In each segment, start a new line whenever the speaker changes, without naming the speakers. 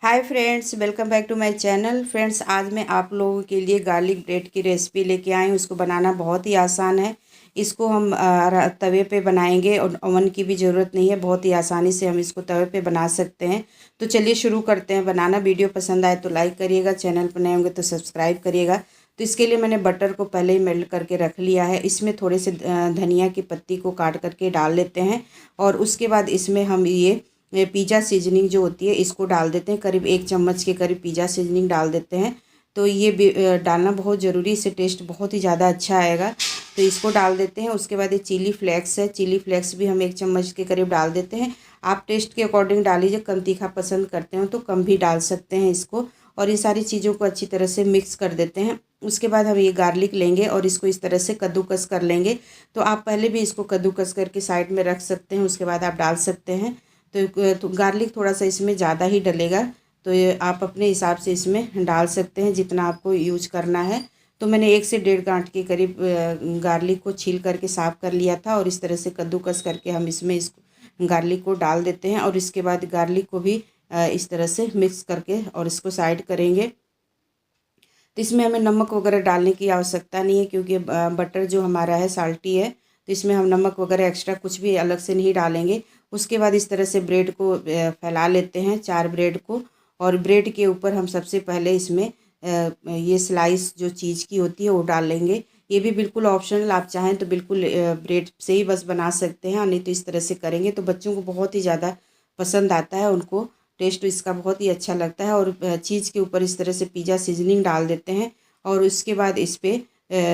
Hi friends, welcome back to my channel. Friends, आज मैं आप लोगों के लिए गार्लिक ब्रेड की रेसिपी लेके आई हूँ। इसको बनाना बहुत ही आसान है। इसको हम तवे पे बनाएंगे और ओवन की भी ज़रूरत नहीं है। बहुत ही आसानी से हम इसको तवे पे बना सकते हैं। तो चलिए शुरू करते हैं बनाना। वीडियो पसंद आए तो लाइक करिएगा, चैनल पर नए होंगे तो सब्सक्राइब करिएगा। तो इसके लिए मैंने बटर को पहले ही मेल्ट करके रख लिया है। इसमें थोड़े से धनिया की पत्ती को काट करके डाल लेते हैं और उसके बाद इसमें हम ये पिज़्ज़ा सीजनिंग जो होती है इसको डाल देते हैं। करीब 1 चम्मच के करीब पिज़्ज़ा सीजनिंग डाल देते हैं। तो ये डालना बहुत ज़रूरी, इससे टेस्ट बहुत ही ज़्यादा अच्छा आएगा। तो इसको डाल देते हैं। उसके बाद ये चिली फ्लेक्स है, चिली फ्लेक्स भी हम 1 चम्मच के करीब डाल देते हैं। आप टेस्ट के अकॉर्डिंग डाल लीजिए, कम तीखा पसंद करते हो तो कम भी डाल सकते हैं इसको। और ये सारी चीज़ों को अच्छी तरह से मिक्स कर देते हैं। उसके बाद हम ये गार्लिक लेंगे और इसको इस तरह से कद्दूकस कर लेंगे। तो आप पहले भी इसको कद्दूकस करके साइड में रख सकते हैं, उसके बाद आप डाल सकते हैं। तो गार्लिक थोड़ा सा इसमें ज़्यादा ही डलेगा, तो ये आप अपने हिसाब से इसमें डाल सकते हैं जितना आपको यूज करना है। तो मैंने 1 से 1.5 गांठ के करीब गार्लिक को छील करके साफ़ कर लिया था और इस तरह से कद्दूकस करके हम इसमें इस गार्लिक को डाल देते हैं। और इसके बाद गार्लिक को भी इस तरह से मिक्स करके और इसको साइड करेंगे। तो इसमें हमें नमक वगैरह डालने की आवश्यकता नहीं है, क्योंकि बटर जो हमारा है साल्टी है, तो इसमें हम नमक वगैरह एक्स्ट्रा कुछ भी अलग से नहीं डालेंगे। उसके बाद इस तरह से ब्रेड को फैला लेते हैं, 4 ब्रेड को। और ब्रेड के ऊपर हम सबसे पहले इसमें ये स्लाइस जो चीज़ की होती है वो डाल लेंगे। ये भी बिल्कुल ऑप्शनल, आप चाहें तो बिल्कुल ब्रेड से ही बस बना सकते हैं, नहीं तो इस तरह से करेंगे तो बच्चों को बहुत ही ज़्यादा पसंद आता है। उनको टेस्ट इसका बहुत ही अच्छा लगता है। और चीज़ के ऊपर इस तरह से पिज़्ज़ा सीजनिंग डाल देते हैं और उसके बाद इस पर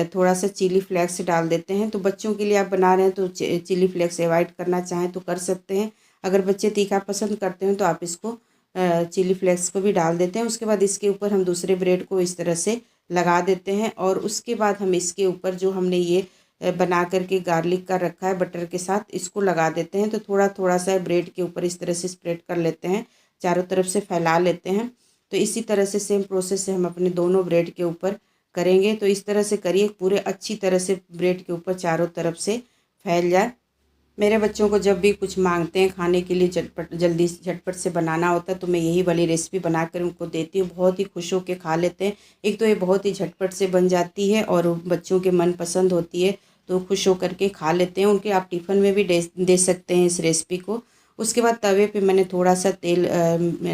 थोड़ा सा चिली फ्लेक्स डाल देते हैं। तो बच्चों के लिए आप बना रहे हैं तो चिली फ्लेक्स अवॉइड करना चाहें तो कर सकते हैं। अगर बच्चे तीखा पसंद करते हैं तो आप इसको चिली फ्लेक्स को भी डाल देते हैं। उसके बाद इसके ऊपर हम दूसरे ब्रेड को इस तरह से लगा देते हैं और उसके बाद हम इसके ऊपर जो हमने ये बना करके गार्लिक का रखा है बटर के साथ, इसको लगा देते हैं। तो थोड़ा थोड़ा सा ब्रेड के ऊपर इस तरह से स्प्रेड कर लेते हैं, चारों तरफ से फैला लेते हैं। तो इसी तरह से सेम प्रोसेस से हम अपने दोनों ब्रेड के ऊपर करेंगे। तो इस तरह से करिए, पूरे अच्छी तरह से ब्रेड के ऊपर चारों तरफ से फैल जाए। मेरे बच्चों को जब भी कुछ मांगते हैं खाने के लिए, जल्दी झटपट से बनाना होता है, तो मैं यही वाली रेसिपी बनाकर उनको देती हूँ। बहुत ही खुश होकर खा लेते हैं। एक तो ये बहुत ही झटपट से बन जाती है और बच्चों के मन पसंद होती है, तो खुश होकर के खा लेते हैं। उनके आप टिफ़िन में भी दे सकते हैं इस रेसिपी को। उसके बाद तवे पे मैंने थोड़ा सा तेल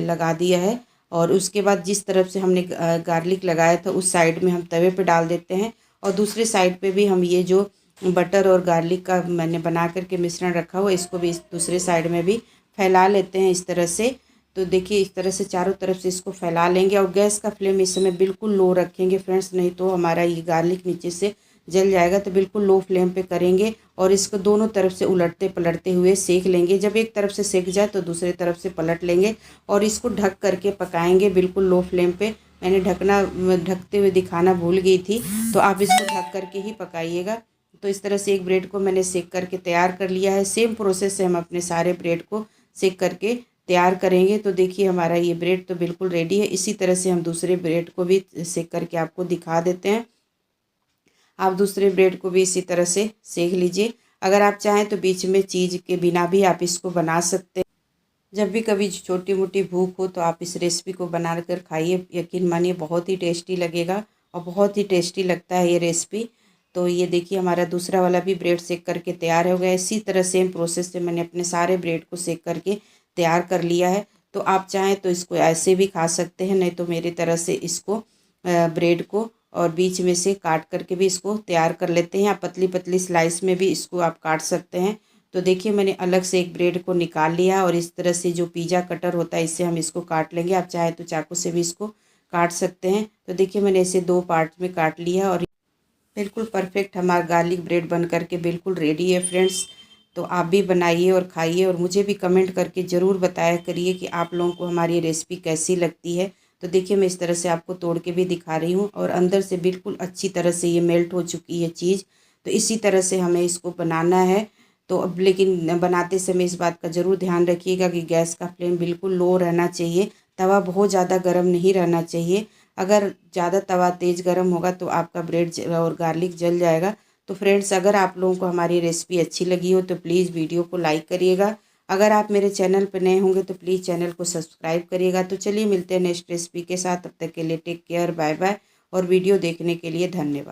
लगा दिया है और उसके बाद जिस तरफ से हमने गार्लिक लगाया था उस साइड में हम तवे पे डाल देते हैं। और दूसरे साइड पे भी हम ये जो बटर और गार्लिक का मैंने बना करके मिश्रण रखा हुआ, इसको भी इस दूसरे साइड में भी फैला लेते हैं इस तरह से। तो देखिए इस तरह से चारों तरफ से इसको फैला लेंगे और गैस का फ्लेम इस समय बिल्कुल लो रखेंगे फ्रेंड्स, नहीं तो हमारा ये गार्लिक नीचे से जल जाएगा। तो बिल्कुल लो फ्लेम पे करेंगे और इसको दोनों तरफ से उलटते पलटते हुए सेक लेंगे। जब एक तरफ से सेक जाए तो दूसरी तरफ से पलट लेंगे और इसको ढक करके पकाएंगे बिल्कुल लो फ्लेम पे। मैंने ढकते हुए दिखाना भूल गई थी, तो आप इसको ढक करके ही पकाइएगा। तो इस तरह से एक ब्रेड को मैंने सेक करके तैयार कर लिया है। सेम प्रोसेस से हम अपने सारे ब्रेड को सेक करके तैयार करेंगे। तो देखिए हमारा ये ब्रेड तो बिल्कुल रेडी है। इसी तरह से हम दूसरे ब्रेड को भी सेक करके आपको दिखा देते हैं। आप दूसरे ब्रेड को भी इसी तरह से सेक लीजिए। अगर आप चाहें तो बीच में चीज़ के बिना भी आप इसको बना सकते हैं। जब भी कभी छोटी मोटी भूख हो तो आप इस रेसिपी को बना कर खाइए, यकीन मानिए बहुत ही टेस्टी लगेगा और बहुत ही टेस्टी लगता है ये रेसिपी। तो ये देखिए हमारा दूसरा वाला भी ब्रेड सेक करके तैयार हो गया। इसी तरह सेम प्रोसेस से मैंने अपने सारे ब्रेड को सेक करके तैयार कर लिया है। तो आप चाहें तो इसको ऐसे भी खा सकते हैं, नहीं तो मेरी तरह से इसको ब्रेड को और बीच में से काट करके भी इसको तैयार कर लेते हैं। आप पतली पतली स्लाइस में भी इसको आप काट सकते हैं। तो देखिए मैंने अलग से एक ब्रेड को निकाल लिया और इस तरह से जो पिज़्ज़ा कटर होता है इससे हम इसको काट लेंगे। आप चाहे तो चाकू से भी इसको काट सकते हैं। तो देखिए मैंने इसे 2 पार्ट में काट लिया और बिल्कुल परफेक्ट हमारा गार्लिक ब्रेड बन करके बिल्कुल रेडी है फ्रेंड्स। तो आप भी बनाइए और खाइए और मुझे भी कमेंट करके ज़रूर बताया करिए कि आप लोगों को हमारी रेसिपी कैसी लगती है। तो देखिए मैं इस तरह से आपको तोड़ के भी दिखा रही हूँ और अंदर से बिल्कुल अच्छी तरह से ये मेल्ट हो चुकी है चीज़। तो इसी तरह से हमें इसको बनाना है। तो अब लेकिन बनाते समय इस बात का ज़रूर ध्यान रखिएगा कि गैस का फ्लेम बिल्कुल लो रहना चाहिए, तवा बहुत ज़्यादा गर्म नहीं रहना चाहिए। अगर ज़्यादा तवा तेज़ गर्म होगा तो आपका ब्रेड और गार्लिक जल जाएगा। तो फ्रेंड्स, अगर आप लोगों को हमारी रेसिपी अच्छी लगी हो तो प्लीज़ वीडियो को लाइक करिएगा। अगर आप मेरे चैनल पर नए होंगे तो प्लीज़ चैनल को सब्सक्राइब करिएगा। तो चलिए मिलते हैं नेक्स्ट रेसिपी के साथ, तब तक के लिए टेक केयर, बाय बाय। और वीडियो देखने के लिए धन्यवाद।